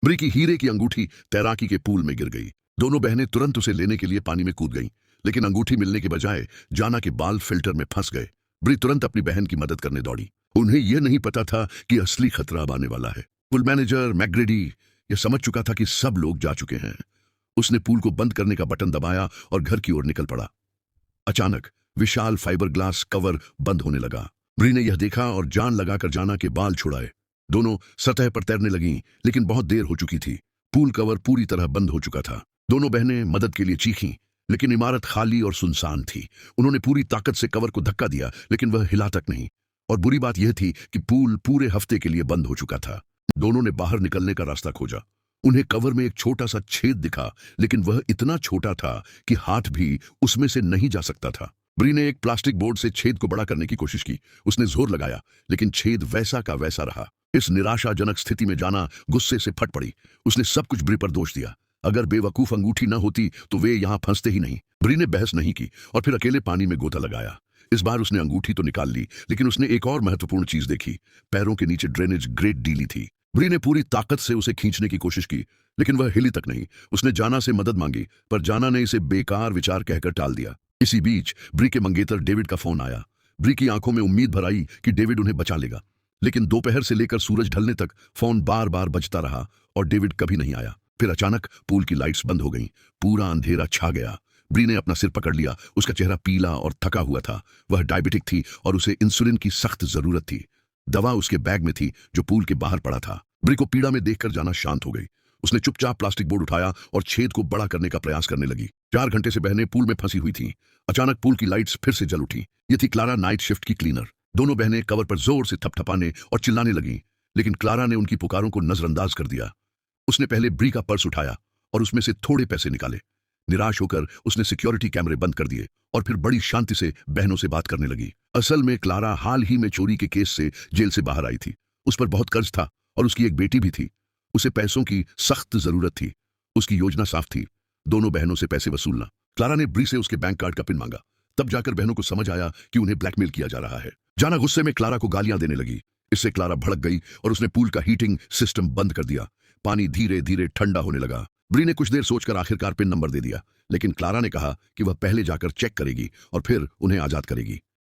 ब्री की हीरे की अंगूठी तैराकी के पूल में गिर गई। दोनों बहनें तुरंत उसे लेने के लिए पानी में कूद गईं, लेकिन अंगूठी मिलने के बजाय जाना के बाल फिल्टर में फंस गए। ब्री तुरंत अपनी बहन की मदद करने दौड़ी। उन्हें यह नहीं पता था कि असली खतरा अब आने वाला है। पूल मैनेजर मैकग्रेडी यह समझ चुका था कि सब लोग जा चुके हैं। उसने पूल को बंद करने का बटन दबाया और घर की ओर निकल पड़ा। अचानक विशाल फाइबर ग्लास कवर बंद होने लगा। ब्री ने यह देखा और जान लगाकर जाना के बाल छुड़ाए। दोनों सतह पर तैरने लगीं, लेकिन बहुत देर हो चुकी थी। पूल कवर पूरी तरह बंद हो चुका था। दोनों बहनें मदद के लिए चीखीं, लेकिन इमारत खाली और सुनसान थी। उन्होंने पूरी ताकत से कवर को धक्का दिया, लेकिन वह हिला तक नहीं। और बुरी बात यह थी कि पूल पूरे हफ्ते के लिए बंद हो चुका था। दोनों ने बाहर निकलने का रास्ता खोजा। उन्हें कवर में एक छोटा सा छेद दिखा, लेकिन वह इतना छोटा था कि हाथ भी उसमें से नहीं जा सकता था। ब्री ने एक प्लास्टिक बोर्ड से छेद को बड़ा करने की कोशिश की। उसने जोर लगाया, लेकिन छेद वैसा का वैसा रहा। इस निराशाजनक स्थिति में जाना गुस्से से फट पड़ी। उसने सब कुछ ब्री पर दोष दिया। अगर बेवकूफ अंगूठी न होती तो वे यहां फंसते ही नहीं। ब्री ने बहस नहीं की और फिर अकेले पानी में गोता लगाया। इस बार उसने अंगूठी तो निकाल ली, लेकिन उसने एक और महत्वपूर्ण चीज देखी। पैरों के नीचे ड्रेनेज ग्रेट डीली थी। ब्री ने पूरी ताकत से उसे खींचने की कोशिश की, लेकिन वह हिली तक नहीं। उसने जाना से मदद मांगी, पर जाना ने इसे बेकार विचार कहकर टाल दिया। इसी बीच ब्री के मंगेतर डेविड का फोन आया। ब्री की आंखों में उम्मीद भर आई कि डेविड उन्हें बचा लेगा, लेकिन दोपहर से लेकर सूरज ढलने तक फोन बार बार बजता रहा और डेविड कभी नहीं आया। फिर अचानक पूल की लाइट्स बंद हो गईं। पूरा अंधेरा छा गया। ब्री ने अपना सिर पकड़ लिया। उसका चेहरा पीला और थका हुआ था। वह डायबिटिक थी और उसे इंसुलिन की सख्त जरूरत थी। दवा उसके बैग में थी जो पूल के बाहर पड़ा था। ब्री को पीड़ा में देखकर जाना शांत हो गई। उसने चुपचाप प्लास्टिक बोर्ड उठाया और छेद को बड़ा करने का प्रयास करने लगी। 4 घंटे से बहनें पूल में फंसी हुई थीं। अचानक पूल की लाइट्स फिर से जल उठी। ये थी क्लारा, नाइट शिफ्ट की क्लीनर। दोनों बहनें कवर पर जोर से थपथपाने और चिल्लाने लगीं, लेकिन क्लारा ने उनकी पुकारों को नजरअंदाज कर दिया। उसने पहले ब्री का पर्स उठाया और उसमें से थोड़े पैसे निकाले। निराश होकर उसने सिक्योरिटी कैमरे बंद कर दिए और फिर बड़ी शांति से बहनों से बात करने लगी। असल में क्लारा हाल ही में चोरी के केस से जेल से बाहर आई थी। उस पर बहुत कर्ज था और उसकी एक बेटी भी थी। उसे पैसों की सख्त जरूरत थी। उसकी योजना साफ थी, दोनों बहनों से पैसे वसूलना। क्लारा ने ब्री से उसके बैंक कार्ड का पिन मांगा। तब जाकर बहनों को समझ आया कि उन्हें ब्लैकमेल किया जा रहा है। जाना गुस्से में क्लारा को गालियां देने लगी। इससे क्लारा भड़क गई और उसने पूल का हीटिंग सिस्टम बंद कर दिया। पानी धीरे धीरे ठंडा होने लगा। ब्री ने कुछ देर सोचकर आखिरकार पिन नंबर दे दिया, लेकिन क्लारा ने कहा कि वह पहले जाकर चेक करेगी और फिर उन्हें आजाद करेगी।